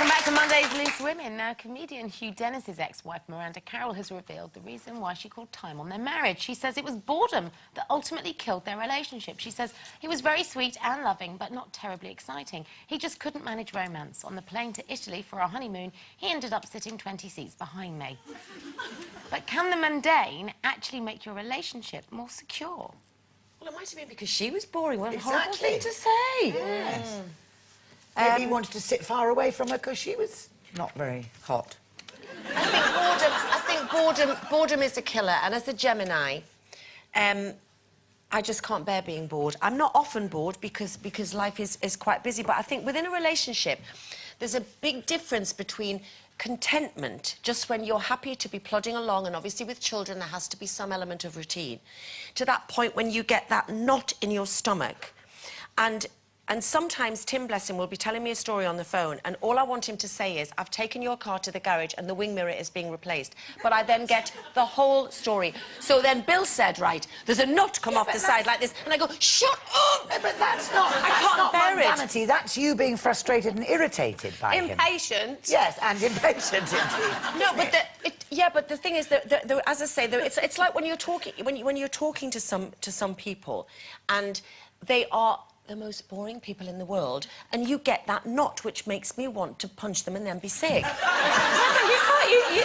Welcome back to Monday's Loose Women. Now, comedian Hugh Dennis's ex-wife, Miranda Carroll, has revealed the reason why she called time on their marriage. She says it was boredom that ultimately killed their relationship. She says he was very sweet and loving, but not terribly exciting. He just couldn't manage romance. On the plane to Italy for our honeymoon, he ended up sitting 20 seats behind me. But can the mundane actually make your relationship more secure? Well, it might have been because she was boring. What a Exactly. horrible thing to say. Yes. Maybe he wanted to sit far away from her because she was not very hot. I think boredom is a killer, and as a Gemini, I just can't bear being bored. I'm not often bored because life is quite busy, but I think within a relationship, there's a big difference between contentment, just when you're happy to be plodding along, and obviously with children there has to be some element of routine, to that point when you get that knot in your stomach. And sometimes Tim, bless him, will be telling me a story on the phone, and all I want him to say is, I've taken your car to the garage and the wing mirror is being replaced. But I then get the whole story. So then Bill said, right, there's a knot come off the side like this, and I go, shut up! No, but that's not... I can't bear it. Vanity. That's you being frustrated and irritated by him. Impatient. Yes, and impatient indeed. No, but but the thing is that, as I say, it's like when you're talking to some people, and they are the most boring people in the world, and you get that knot which makes me want to punch them and then be sick.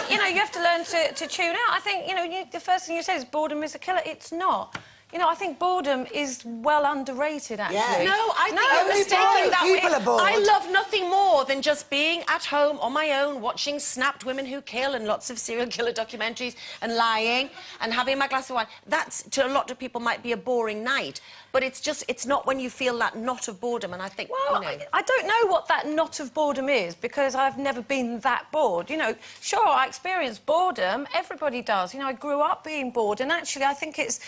You know, you have to learn to tune out. I think, you know, the first thing you say is boredom is a killer. It's not. You know, I think boredom is well underrated, actually. Yeah. No, I think you're mistaken that way. People are bored. I love nothing more than just being at home on my own, watching Snapped Women Who Kill and lots of serial killer documentaries and lying and having my glass of wine. That's, to a lot of people, might be a boring night. But it's not when you feel that knot of boredom, and I think, well, you know... I don't know what that knot of boredom is, because I've never been that bored. You know, sure, I experience boredom. Everybody does. You know, I grew up being bored, and actually, I think it's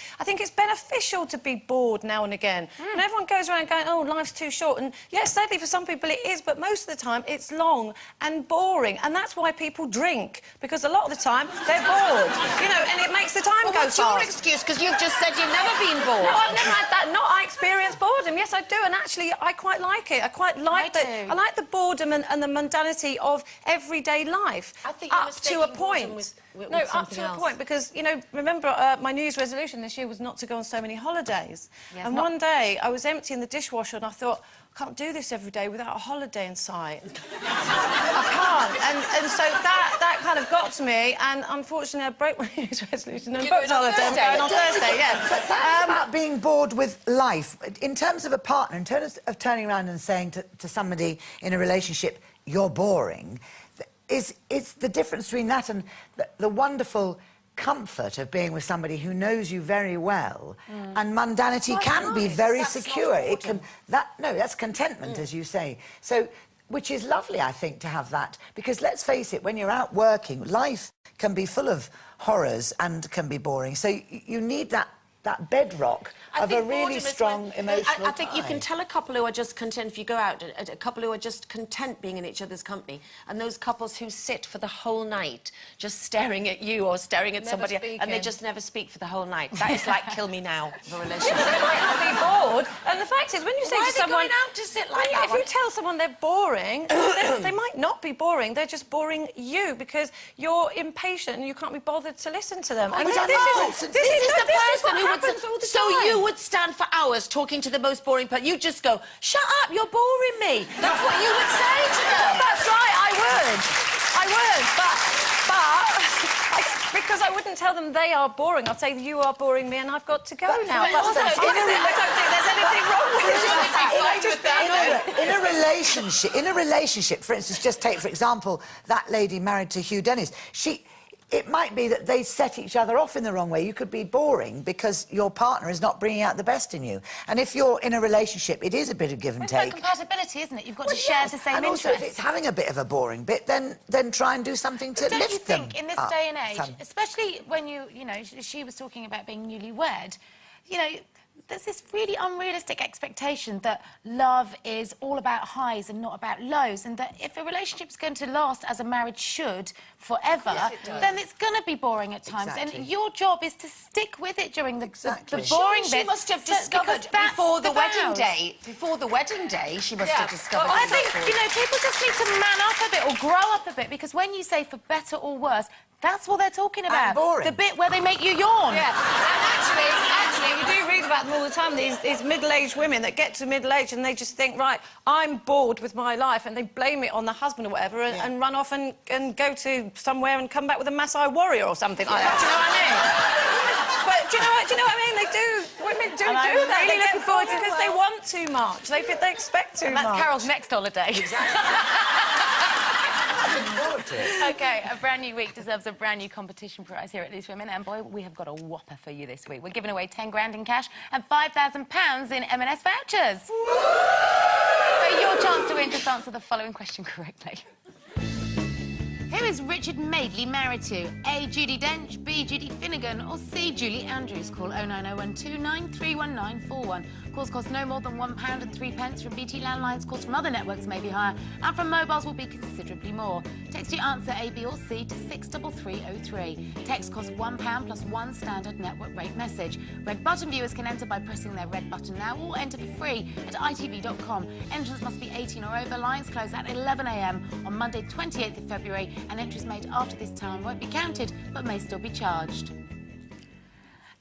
beneficial to be bored now and again. And everyone goes around going, oh, life's too short. And yes, sadly, for some people it is, but most of the time it's long and boring. And that's why people drink, because a lot of the time they're bored. You know, and it makes the time go What's fast. your excuse? Because you've just said you've never been bored. No, I've never had that. I experience boredom. Yes, I do, and actually, I quite like it. I quite like I like the boredom and the mundanity of everyday life. I think you're up to a mistaking point. boredom with No, up something to else. a point, because you know, remember my New Year's resolution this year was not to go on so many holidays. Yes, and one day I was emptying the dishwasher and I thought, I can't do this every day without a holiday in sight. I can't. And so that kind of got to me, and unfortunately I broke my New Year's resolution and booked holiday. I'm going on Thursday, yeah. But that's about being bored with life. In terms of a partner, in terms of turning around and saying to somebody in a relationship, you're boring, it's the difference between that and the wonderful comfort of being with somebody who knows you very well, and mundanity can be very secure. It can that's contentment, as you say. So, which is lovely, I think, to have that, because let's face it, when you're out working, life can be full of horrors and can be boring. So you need that bedrock of a really strong emotional I think you can tell a couple who are just content, if you go out, a couple who are just content being in each other's company, and those couples who sit for the whole night just staring at you or staring at somebody, and they just never speak for the whole night. That is like kill me now for a relationship. They might not be bored, and the fact is, when you say to someone, going out to sit like that? if you tell someone they're boring, they might not be boring. They're just boring you because you're impatient and you can't be bothered to listen to them. And This is the person who would. So you would stand for hours talking to the most boring person. You'd just go, shut up, you're boring me. That's what you would say to them. That's right, I would, but because I wouldn't tell them they are boring. I'd say you are boring me and I've got to go now. I don't think there's anything wrong with in a relationship, for instance, just take, for example, that lady married to Hugh Dennis. It might be that they set each other off in the wrong way. You could be boring because your partner is not bringing out the best in you. And if you're in a relationship, it is a bit of give and take. It's about compatibility, isn't it? You've got to share the same and interests. also, if it's having a bit of a boring bit, then try and do something to Don't lift you think, them in this up day and age, some. especially when you know, she was talking about being newlywed, you know, there's this really unrealistic expectation that love is all about highs and not about lows, and that if a relationship's going to last as a marriage should forever, then it's going to be boring at times. Exactly. And your job is to stick with it during the Exactly. boring She bits. must have because discovered that's before the wedding vows. day. Before the wedding day, she must have discovered. I think, you know, people just need to man up a bit or grow up a bit, because when you say for better or worse, that's what they're talking about. boring. The bit where they make you yawn. Yeah, and actually, we do read about them all the time, these middle-aged women that get to middle age and they just think, right, I'm bored with my life, and they blame it on the husband or whatever and run off and go to somewhere and come back with a Maasai warrior or something like that. Do you know what I mean? But do you know what I mean? They do, women do And that. I'm really They looking get forward bored to because they want too much. They expect too And much. that's Carol's next holiday. OK, a brand new week deserves a brand new competition prize here at Loose Women, and boy, we have got a whopper for you this week. We're giving away 10 grand in cash and £5,000 in M&S vouchers. So your chance to win, just answer the following question correctly. Who is Richard Madeley married to? A. Judy Dench, B. Judy Finnigan, or C. Julie Andrews? Call 09012 931941. Calls cost no more than £1 and 3 pence. From BT landlines, calls from other networks may be higher, and from mobiles will be considerably more. Text your answer A, B or C to 63303. Text costs £1 plus one standard network rate message. Red button viewers can enter by pressing their red button now, or enter for free at itv.com. Entrants must be 18 or over. Lines close at 11 a.m. on Monday 28th of February, and entries made after this time won't be counted but may still be charged.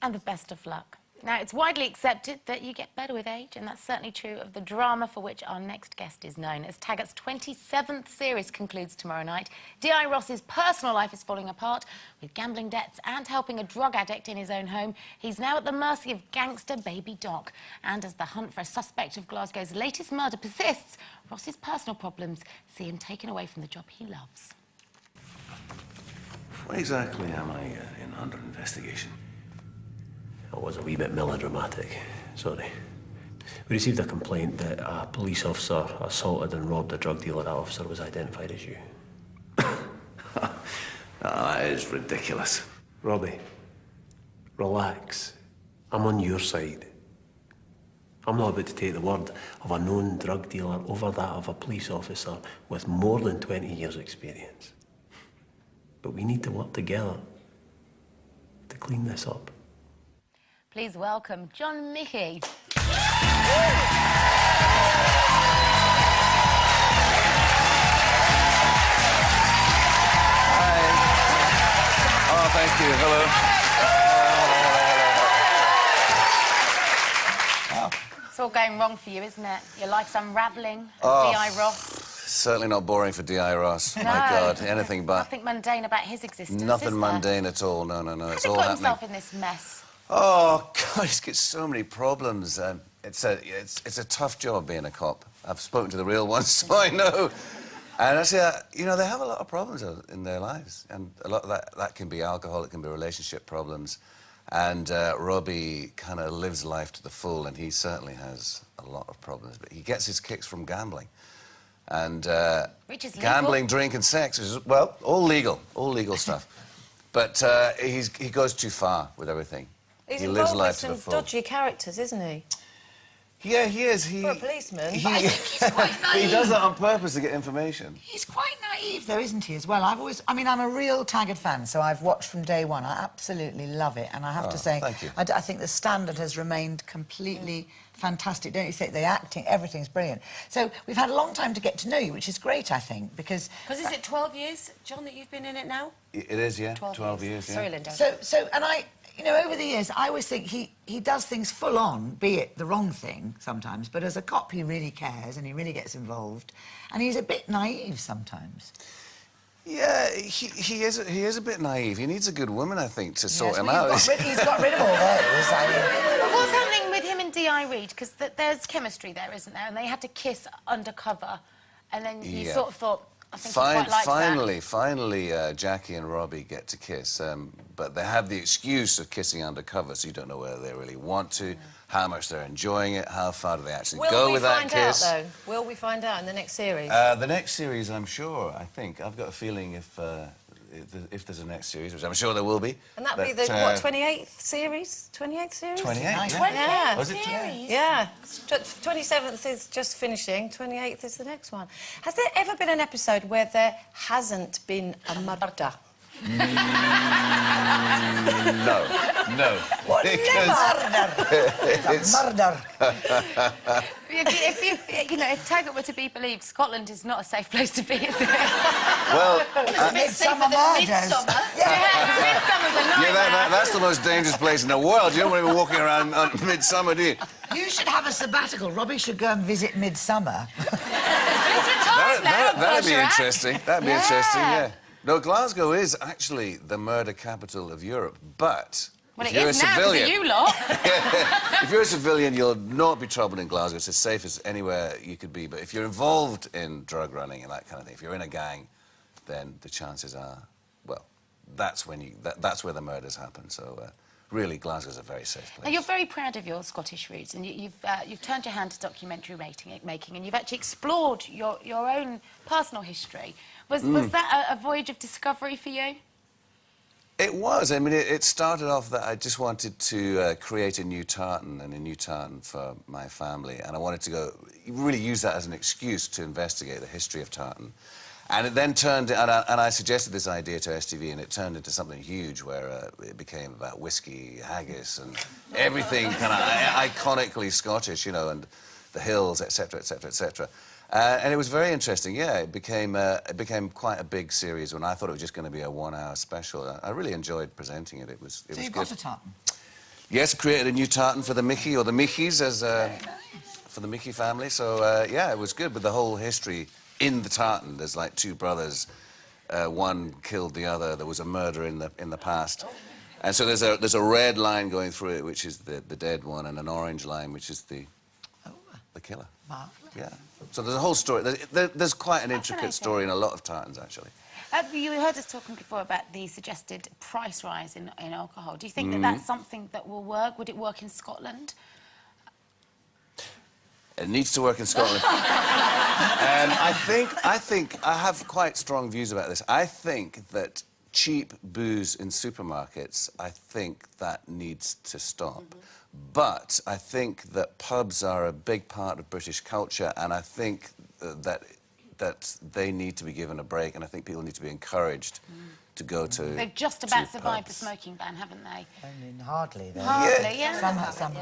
And the best of luck. Now, it's widely accepted that you get better with age, and that's certainly true of the drama for which our next guest is known. As Taggart's 27th series concludes tomorrow night, D.I. Ross's personal life is falling apart. With gambling debts and helping a drug addict in his own home, he's now at the mercy of gangster baby Doc. And as the hunt for a suspect of Glasgow's latest murder persists, Ross's personal problems see him taken away from the job he loves. Why exactly am I under investigation? It was a wee bit melodramatic, sorry. We received a complaint that a police officer assaulted and robbed a drug dealer. That officer was identified as you. That is ridiculous. Robbie, relax. I'm on your side. I'm not about to take the word of a known drug dealer over that of a police officer with more than 20 years' experience. But we need to work together to clean this up. Please welcome John Mickey. Oh, thank you. Hello. It's all going wrong for you, isn't it? Your life's unravelling. Oh. D.I. Ross. Certainly not boring for D.I. Ross. No. My God, anything but. Nothing mundane about his existence, Nothing is there? mundane at all. No, no, no. It's How all did he put happening. himself in this mess? Oh, God, he's got so many problems. It's a tough job being a cop. I've spoken to the real ones, so I know. And I say, you know, they have a lot of problems in their lives. And a lot of that can be alcohol, it can be relationship problems. And Robbie kind of lives life to the full, and he certainly has a lot of problems. But he gets his kicks from gambling. And Which is gambling, legal. drink, and sex is, well, all legal stuff. But he goes too far with everything. He's He lives involved with life to some the full. dodgy characters, isn't he? Yeah, he is. For a policeman. He quite he does that on purpose to get information. He's quite naive, though, isn't he, as well? I'm a real Taggart fan, so I've watched from day one. I absolutely love it, and I have to say, thank you. I think the standard has remained completely fantastic, don't you think? The acting, everything's brilliant. So we've had a long time to get to know you, which is great, I think, because... Because is it 12 years, John, that you've been in it now? It is, yeah. 12 years, yeah. Sorry, Linda. So, and I, you know, over the years, I always think he does things full on, be it the wrong thing sometimes, but as a cop, he really cares and he really gets involved, and he's a bit naive sometimes. Yeah, he is a bit naive. He needs a good woman, I think, to sort him well, out. he's got rid of all those. I mean, What's happening with him and D.I. Reid? Because there's chemistry there, isn't there? And they had to kiss undercover, and then you Yeah. sort of thought, I think he quite likes that. Finally, Jackie and Robbie get to kiss, but they have the excuse of kissing undercover, so you don't know whether they really want to, how much they're enjoying it, how far do they actually go with that kiss. Will we find out, though? Will we find out in the next series? The next series, I'm sure, I think. I've got a feeling if there's a next series, which I'm sure there will be. And that'd be the, what, 28th series? 28th series? 28, yeah. 28th Was it? series? Yeah. 27th is just finishing, 28th is the next one. Has there ever been an episode where there hasn't been a murder? No. What? It's murder. If Taggart were to be believed, Scotland is not a safe place to be, is it? Well, Midsummer murders. Midsummer's a nightmare. that's the most dangerous place in the world. You don't want to be walking around on Midsummer, do you? You should have a sabbatical. Robbie should go and visit Midsummer. That'd be interesting. That'd be interesting, yeah. No, Glasgow is actually the murder capital of Europe, but Well, if it you're is a now, civilian, because of you lot. if you're a civilian, you'll not be troubled in Glasgow. It's as safe as anywhere you could be. But if you're involved in drug running and that kind of thing, if you're in a gang, then the chances are, well, that's when that's where the murders happen. So. Really, Glasgow's a very safe place. Now, you're very proud of your Scottish roots, and you've turned your hand to documentary making, and you've actually explored your own personal history. Was that a voyage of discovery for you? It was. I mean, it started off that I just wanted to create a new tartan and a new tartan for my family, and I wanted to really use that as an excuse to investigate the history of tartan. And it then turned, and I suggested this idea to STV, and it turned into something huge where it became about whiskey, haggis, and everything kind of iconically Scottish, you know, and the hills, etc., etc., etc. And it was very interesting. Yeah, it became quite a big series when I thought it was just going to be a 1-hour special. I really enjoyed presenting it. It was So you good. got a tartan? Yes, created a new tartan for the Mickey, or the Mickeys, as for the Mickey family. So yeah, it was good with the whole history. In the tartan, there's like two brothers. One killed the other. There was a murder in the past, and so there's a red line going through it, which is the dead one, and an orange line, which is the killer. Marvellous. Yeah. So there's a whole story. There's quite an intricate story in a lot of tartans, actually. You heard us talking before about the suggested price rise in alcohol. Do you think that that's something that will work? Would it work in Scotland? It needs to work in Scotland. I think I have quite strong views about this. I think that cheap booze in supermarkets, I think that needs to stop. But I think that pubs are a big part of British culture, and I think that they need to be given a break, and I think people need to be encouraged to go to. They've just about survived pubs. the smoking ban, haven't they? I mean, hardly. Though. Hardly, yeah. Some.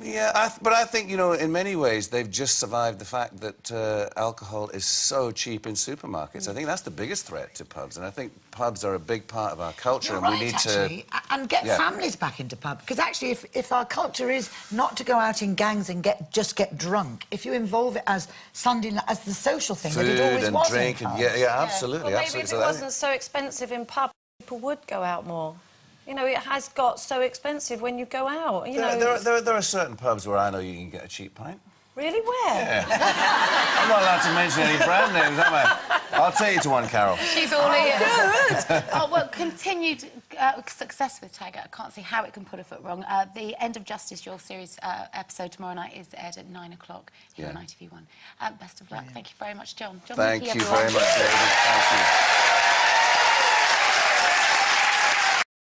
Yeah, but I think, you know, in many ways, they've just survived the fact that alcohol is so cheap in supermarkets. I think that's the biggest threat to pubs, and I think pubs are a big part of our culture, You're and right, we need actually, and get families back into pub. Because actually, if our culture is not to go out in gangs and just get drunk, if you involve it as Sunday as the social thing that it always and was drink, in and pubs. yeah, absolutely, Well, maybe absolutely. if So it that- wasn't so expensive in pubs, people would go out more. You know, it has got so expensive when you go out. You know, there are certain pubs where I know you can get a cheap pint. really, where? I'm not allowed to mention any brand names, am I? I'll take you to one, Carol. She's all ears. Oh, well, continued success with Taggart. I can't see how it can put a foot wrong. The End of Justice, your series episode tomorrow night, is aired at 9 o'clock here on ITV1. Best of luck. Thank you very much, John. Thank Mickey, you everyone. very much, David. Thank you.